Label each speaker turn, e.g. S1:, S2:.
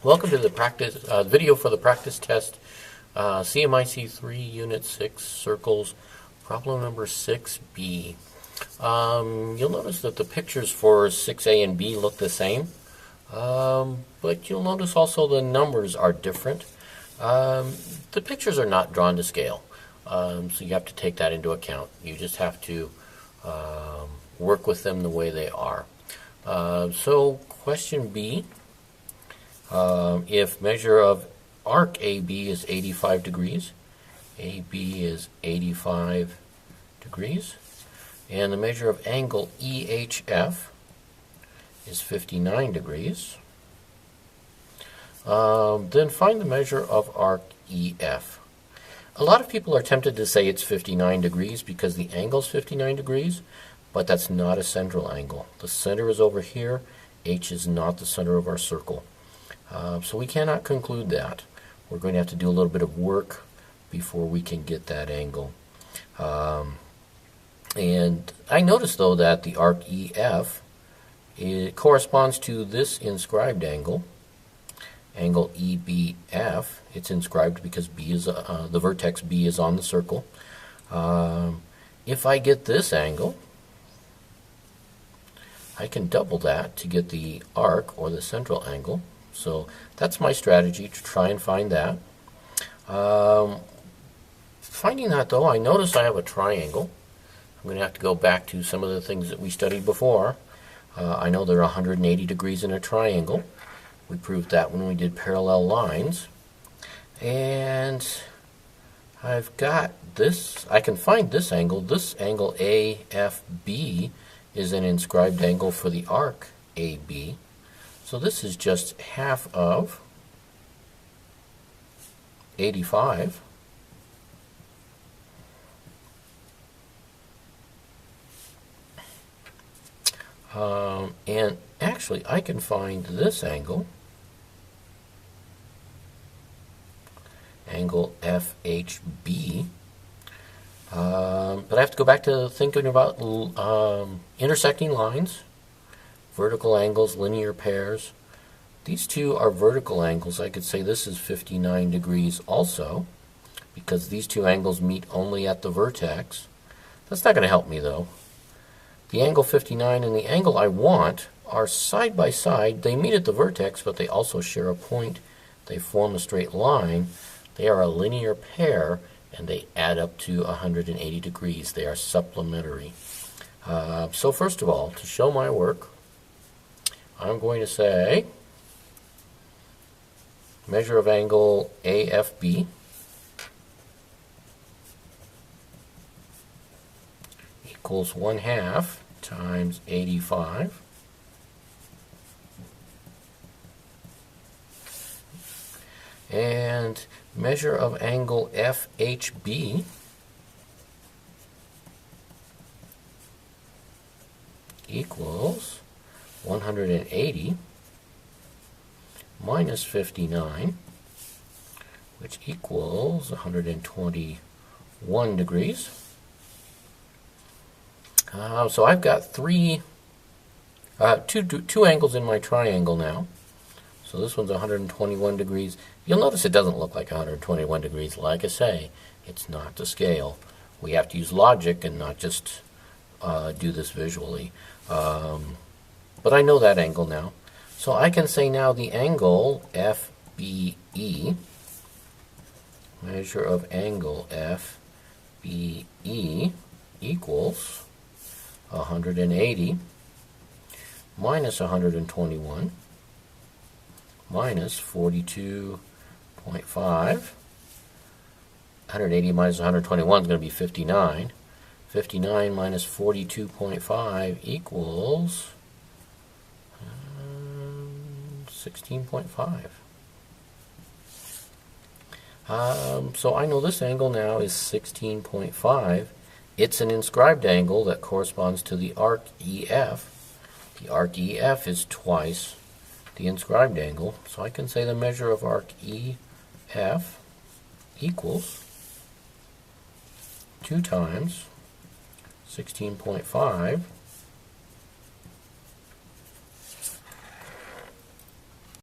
S1: Welcome to the practice video for the practice test, cmic3 Unit 6 Circles, problem number 6B. You'll notice that the pictures for 6A and B look the same, but you'll notice also the numbers are different. The pictures are not drawn to scale, so you have to take that into account. You just have to work with them the way they are. So question B. If measure of arc AB is 85 degrees, AB is 85 degrees, and the measure of angle EHF is 59 degrees, then find the measure of arc EF. A lot of people are tempted to say it's 59 degrees because the angle is 59 degrees, but that's not a central angle. The center is over here. H is not the center of our circle. So we cannot conclude that. We're going to have to do a little bit of work before we can get that angle. And I noticed, though, that the arc EF corresponds to this inscribed angle, angle EBF. It's inscribed because B is the vertex B is on the circle. If I get this angle, I can double that to get the arc or the central angle. So that's my strategy, to try and find that. Finding that, though, I notice I have a triangle. I'm going to have to go back to some of the things that we studied before. I know there are 180 degrees in a triangle. We proved that when we did parallel lines. And I've got this. I can find this angle. This angle AFB is an inscribed angle for the arc AB. So this is just half of 85. And actually, I can find this angle, angle FHB. But I have to go back to thinking about intersecting lines. Vertical angles, linear pairs. These two are vertical angles. I could say this is 59 degrees also, because these two angles meet only at the vertex. That's not going to help me, though. The angle 59 and the angle I want are side by side. They meet at the vertex, but they also share a point. They form a straight line. They are a linear pair, and they add up to 180 degrees. They are supplementary. So first of all, to show my work, I'm going to say measure of angle AFB equals 1/2 times 85 and measure of angle FHB equals 180 minus 59, which equals 121 degrees. So I've got two angles in my triangle now. So this one's 121 degrees. You'll notice it doesn't look like 121 degrees. Like I say, it's not to scale. We have to use logic and not just do this visually. But I know that angle now. So I can say now the angle FBE, measure of angle FBE equals 180 minus 121 minus 42.5. 180 minus 121 is going to be 59. 59 minus 42.5 equals 16.5. So I know this angle now is 16.5. It's an inscribed angle that corresponds to the arc EF. The arc EF is twice the inscribed angle, so I can say the measure of arc EF equals 2 times 16.5